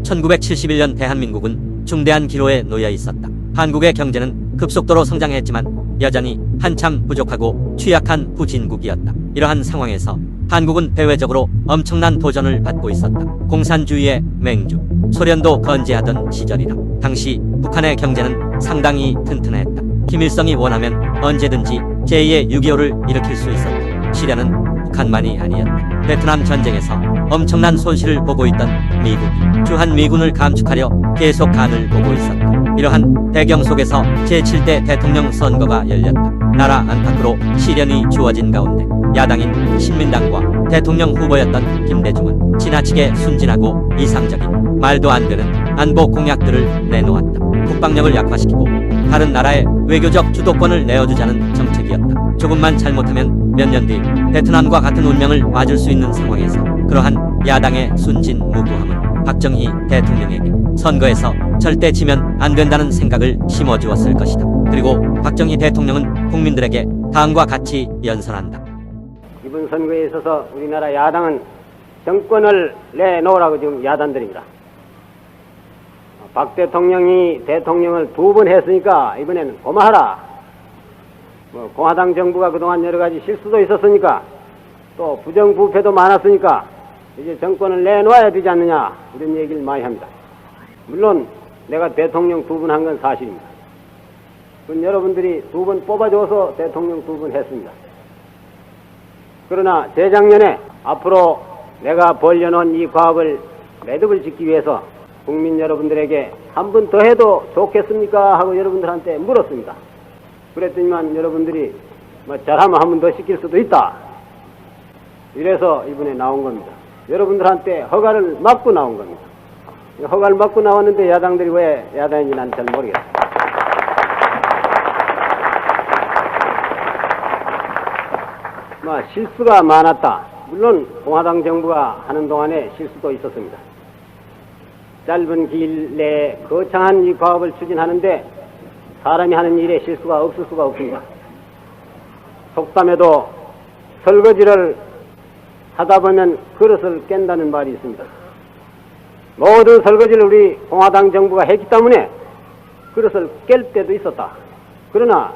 1971년 대한민국은 중대한 기로에 놓여 있었다. 한국의 경제는 급속도로 성장했지만 여전히 한참 부족하고 취약한 후진국이었다. 이러한 상황에서 한국은 대외적으로 엄청난 도전을 받고 있었다. 공산주의의 맹주, 소련도 건재하던 시절이다. 당시 북한의 경제는 상당히 튼튼했다. 김일성이 원하면 언제든지 제2의 6.25를 일으킬 수 있었다. 시련은 북한만이 아니었다. 베트남 전쟁에서 엄청난 손실을 보고 있던 미국이 주한미군을 감축하려 계속 간을 보고 있었다. 이러한 배경 속에서 제7대 대통령 선거가 열렸다. 나라 안팎으로 시련이 주어진 가운데 야당인 신민당과 대통령 후보였던 김대중은 지나치게 순진하고 이상적인 말도 안 되는 안보 공약들을 내놓았다. 국방력을 약화시키고 다른 나라의 외교적 주도권을 내어주자는 정책이었다. 조금만 잘못하면 몇 년 뒤 베트남과 같은 운명을 맞을 수 있는 상황에서 그러한 야당의 순진무구함은 박정희 대통령에게 선거에서 절대 지면 안 된다는 생각을 심어주었을 것이다. 그리고 박정희 대통령은 국민들에게 다음과 같이 연설한다. 이번 선거에 있어서 우리나라 야당은 정권을 내놓으라고 지금 야단들입니다. 박 대통령이 대통령을 2번 했으니까 이번에는 고마하라. 공화당 정부가 그동안 여러 가지 실수도 있었으니까 또 부정부패도 많았으니까 이제 정권을 내놓아야 되지 않느냐 이런 얘기를 많이 합니다. 물론 내가 대통령 2번 한 건 사실입니다. 그건 여러분들이 2번 뽑아줘서 대통령 2번 했습니다. 그러나 재작년에 앞으로 내가 벌려놓은 이 과업을 매듭을 짓기 위해서 국민 여러분들에게 한 번 더 해도 좋겠습니까? 하고 여러분들한테 물었습니다. 그랬더니만 여러분들이 잘하면 한 번 더 시킬 수도 있다. 이래서 이번에 나온 겁니다. 여러분들한테 허가를 받고 나온 겁니다. 허가를 받고 나왔는데 야당들이 왜 야당인지 난 잘 모르겠어요. 실수가 많았다. 물론 공화당 정부가 하는 동안에 실수도 있었습니다. 짧은 기일 내에 거창한 이 과업을 추진하는데 사람이 하는 일에 실수가 없을 수가 없습니다. 속담에도 설거지를 하다 보면 그릇을 깬다는 말이 있습니다. 모든 설거지를 우리 공화당 정부가 했기 때문에 그릇을 깰 때도 있었다. 그러나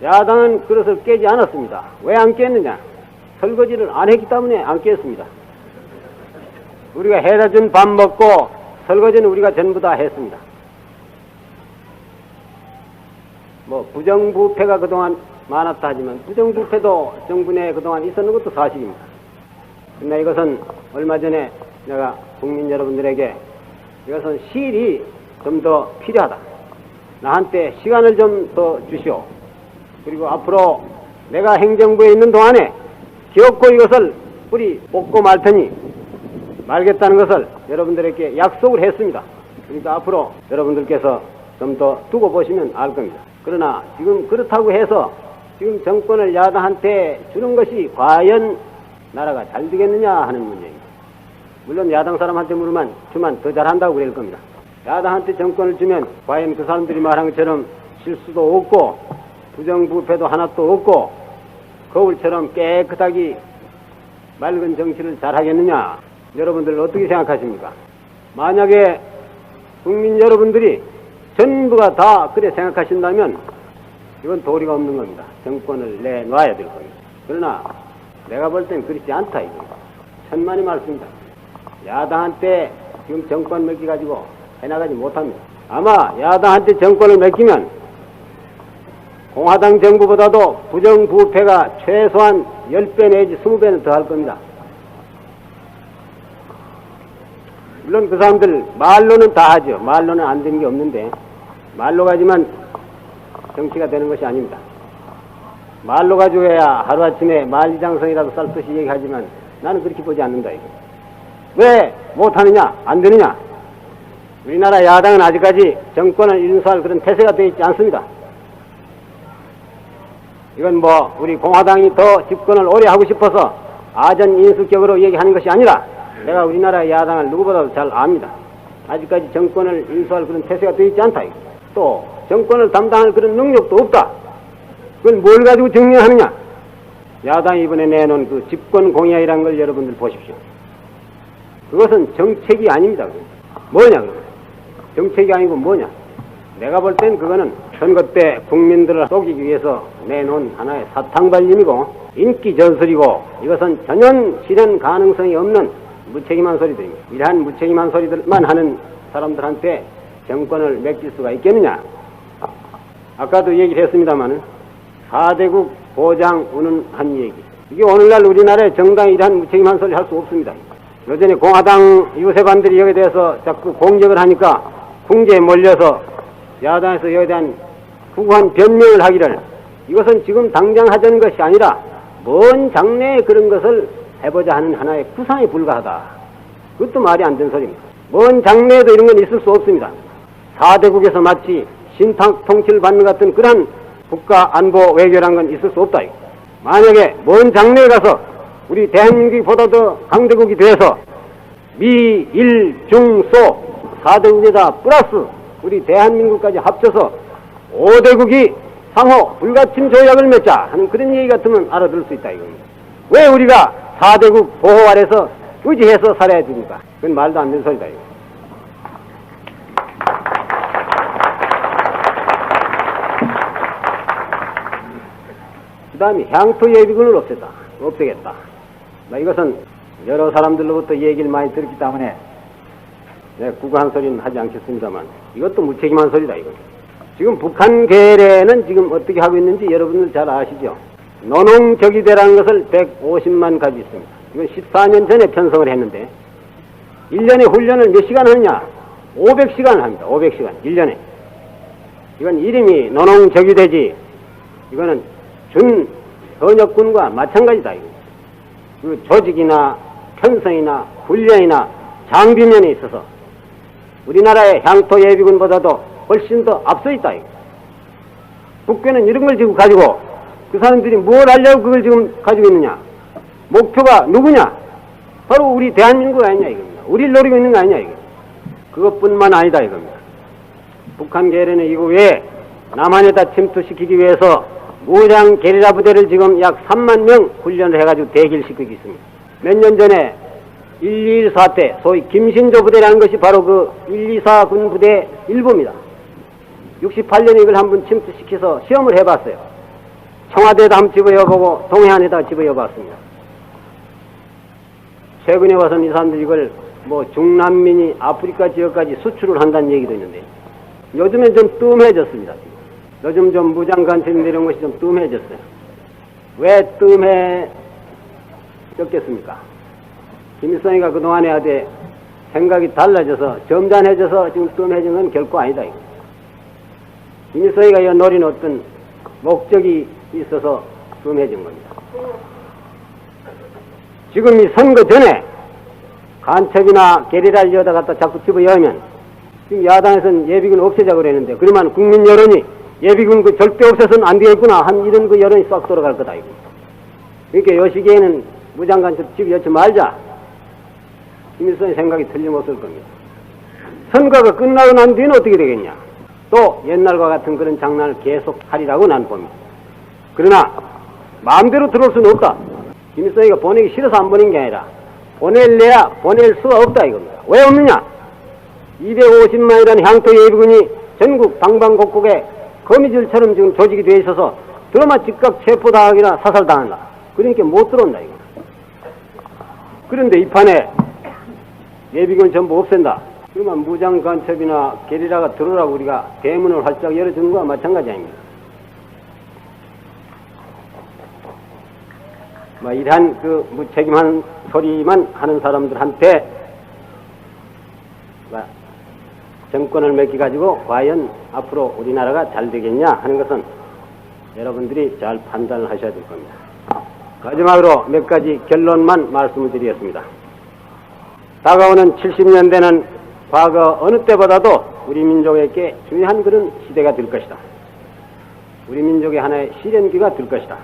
야당은 그릇을 깨지 않았습니다. 왜 안 깼느냐? 설거지를 안 했기 때문에 안 깼습니다. 우리가 해다 준 밥 먹고 설거지는 우리가 전부 다 했습니다. 부정부패가 그동안 많았다 하지만 부정부패도 정부 내에 그동안 있었는 것도 사실입니다. 그러나 이것은 얼마 전에 내가 국민 여러분들에게 이것은 실이 좀 더 필요하다. 나한테 시간을 좀 더 주시오. 그리고 앞으로 내가 행정부에 있는 동안에 기어코 이것을 뿌리 뽑고 말 테니 말겠다는 것을 여러분들에게 약속을 했습니다. 그러니까 앞으로 여러분들께서 좀 더 두고 보시면 알 겁니다. 그러나 지금 그렇다고 해서 지금 정권을 야당한테 주는 것이 과연 나라가 잘 되겠느냐 하는 문제입니다. 물론 야당 사람한테 물으면 주면 더 잘한다고 그럴 겁니다. 야당한테 정권을 주면 과연 그 사람들이 말한 것처럼 실수도 없고 부정부패도 하나도 없고 거울처럼 깨끗하게 맑은 정치를 잘하겠느냐? 여러분들 어떻게 생각하십니까? 만약에 국민 여러분들이 전부가 다 그래 생각하신다면 이건 도리가 없는 겁니다. 정권을 내놔야 될 겁니다. 그러나 내가 볼 땐 그렇지 않다 이거. 천만의 말씀입니다. 야당한테 지금 정권 맡겨가지고 해나가지 못합니다. 아마 야당한테 정권을 맡기면 공화당 정부보다도 부정부패가 최소한 10배 내지 20배는 더 할 겁니다. 물론 그 사람들 말로는 다 하죠. 말로는 안 되는 게 없는데 말로 가지만 정치가 되는 것이 아닙니다. 말로 가지고 해야 하루아침에 만리장성이라도 쌀듯이 얘기하지만 나는 그렇게 보지 않는다 이거. 왜 못하느냐? 안 되느냐? 우리나라 야당은 아직까지 정권을 인수할 그런 태세가 되어 있지 않습니다. 이건 우리 공화당이 더 집권을 오래 하고 싶어서 아전인수격으로 얘기하는 것이 아니라 내가 우리나라 야당을 누구보다도 잘 압니다. 아직까지 정권을 인수할 그런 태세가 되어 있지 않다. 또 정권을 담당할 그런 능력도 없다. 그걸 뭘 가지고 증명하느냐? 야당이 이번에 내놓은 그 집권 공약이라는 걸 여러분들 보십시오. 그것은 정책이 아닙니다. 뭐냐, 그러면. 정책이 아니고 뭐냐. 내가 볼 땐 그거는 선거 때 국민들을 속이기 위해서 내놓은 하나의 사탕발림이고 인기 전술이고 이것은 전혀 실현 가능성이 없는 무책임한 소리들입니다. 이러한 무책임한 소리들만 하는 사람들한테 정권을 맡길 수가 있겠느냐. 아까도 얘기를 했습니다마는 4대국 보장 운운한 얘기. 이게 오늘날 우리나라의 정당이 이러한 무책임한 소리 할 수 없습니다. 요전에 공화당 유세반들이 여기에 대해서 자꾸 공격을 하니까 궁지에 몰려서 야당에서 여기에 대한 후한 변명을 하기를 이것은 지금 당장 하자는 것이 아니라 먼 장래에 그런 것을 해보자 하는 하나의 구상에 불과하다. 그것도 말이 안 되는 소리입니다. 먼 장래에도 이런 건 있을 수 없습니다. 4대국에서 마치 신탁 통치를 받는 것 같은 그런 국가 안보 외교란 건 있을 수 없다. 만약에 먼 장래에 가서 우리 대한민국보다 더 강대국이 돼서 미, 일, 중, 소 4대국에다 플러스 우리 대한민국까지 합쳐서 5대국이 상호 불가침 조약을 맺자 하는 그런 얘기 같으면 알아들을 수 있다 이겁니다. 왜 우리가 4대국 보호 아래서 의지해서 살아야 됩니까? 그건 말도 안 되는 소리다 이거. 그 다음에 향토 예비군을 없애겠다. 이것은 여러 사람들로부터 얘기를 많이 들었기 때문에 내가 구구한 소리는 하지 않겠습니다만 이것도 무책임한 소리다 이거. 지금 북한 계례는 지금 어떻게 하고 있는지 여러분들 잘 아시죠? 노농적이대라는 것을 150만 가지고 있습니다. 이건 14년 전에 편성을 했는데 1년에 훈련을 몇 시간 하느냐? 500시간을 합니다. 500시간 1년에. 이건 이름이 노농적이대지 이거는 준 현역군과 마찬가지다 이거. 그 조직이나 편성이나 훈련이나 장비면에 있어서 우리나라의 향토 예비군보다도 훨씬 더 앞서 있다 이거. 북괴는 이런 걸 지금 가지고 그 사람들이 뭘 하려고 그걸 지금 가지고 있느냐. 목표가 누구냐. 바로 우리 대한민국 아니냐 이겁니다. 우리를 노리고 있는 거 아니냐 이거. 그것뿐만 아니다 이겁니다. 북한 계례는 이거 외에 남한에다 침투시키기 위해서 무장 게리라 부대를 지금 약 3만 명 훈련을 해가지고 대기를 시키고 있습니다. 몇 년 전에 124 때 소위 김신조 부대라는 것이 바로 그 124 군 부대 일부입니다. 68년에 이걸 한번 침투시켜서 시험을 해봤어요. 청와대에다 한번 집어여보고 동해안에다 집어여봤습니다. 최근에 와서는 이 사람들이 이걸 뭐 중남미니 아프리카 지역까지 수출을 한다는 얘기도 있는데 요즘엔 좀 뜸해졌습니다. 요즘 좀 무장간첩인데 이런 것이 좀 뜸해졌어요. 왜 뜸해졌겠습니까? 김일성이가 그동안에 하되 생각이 달라져서 점잖해져서 지금 뜸해진 건 결코 아니다. 이거. 김일성이가 이 노린 어떤 목적이 있어서 뜸해진 겁니다. 지금 이 선거 전에 간첩이나 게리라를 여다 갖다 자꾸 집어여면 지금 야당에서는 예비군 없애자고 그랬는데 그러면 국민 여론이 예비군 그 절대 없애서는 안 되겠구나 한 이런 그 여론이 싹 돌아갈 거다 이거. 그러니까 요 시기에는 무장간첩 집여치 말자. 김일성의 생각이 틀림없을 겁니다. 선거가 끝나고 난 뒤는 어떻게 되겠냐. 또 옛날과 같은 그런 장난을 계속 하리라고 난 봅니다. 그러나 마음대로 들어올 수는 없다. 김일성이가 보내기 싫어서 안 보낸 게 아니라 보낼래야 보낼 수가 없다 이겁니다. 왜 없느냐? 250만이라는 향토 예비군이 전국 방방곡곡에 거미줄처럼 지금 조직이 되어 있어서 들어만 즉각 체포당하기나 사살당한다. 그러니까 못 들어온다 이거. 그런데 이 판에 예비군 전부 없앤다. 그러면 무장간첩이나 게리라가 들어오라고 우리가 대문을 활짝 열어주는 거와 마찬가지 아닙니다. 이러한 그 무책임한 소리만 하는 사람들한테 정권을 맡겨가지고 과연 앞으로 우리나라가 잘 되겠냐 하는 것은 여러분들이 잘 판단을 하셔야 될 겁니다. 마지막으로 몇 가지 결론만 말씀을 드리겠습니다. 다가오는 70년대는 과거 어느 때보다도 우리 민족에게 중요한 그런 시대가 될 것이다. 우리 민족의 하나의 시련기가 될 것이다.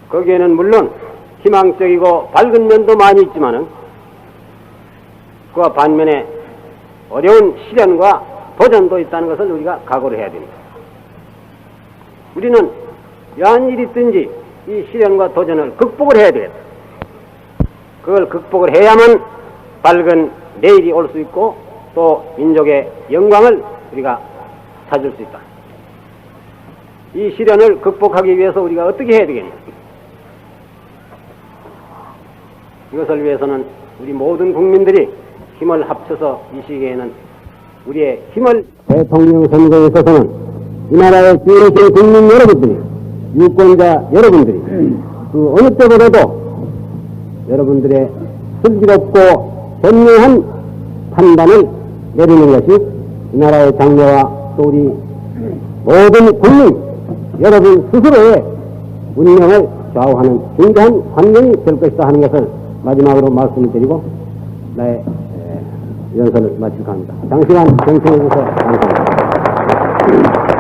거기에는 물론 희망적이고 밝은 면도 많이 있지만은 그와 반면에 어려운 시련과 도전도 있다는 것을 우리가 각오를 해야 됩니다. 우리는 여한 일이 있든지 이 시련과 도전을 극복을 해야 되겠다. 그걸 극복을 해야만 밝은 내일이 올 수 있고 또 민족의 영광을 우리가 찾을 수 있다. 이 시련을 극복하기 위해서 우리가 어떻게 해야 되겠냐? 이것을 위해서는 우리 모든 국민들이 힘을 합쳐서 이 시기에는 우리의 힘을 대통령 선거에 있어서는 이 나라의 주인이신 국민 여러분들이, 유권자 여러분들이 그 어느 때보다도 여러분들의 슬기롭고 현명한 판단을 내리는 것이 이 나라의 장래와 또 우리 모든 국민 여러분 스스로의 운명을 좌우하는 중대한 환경이 될 것이다 하는 것을 마지막으로 말씀을 드리고 나의 연설을 마치고 합니다. 장시간 경청해 주셔서 감사합니다.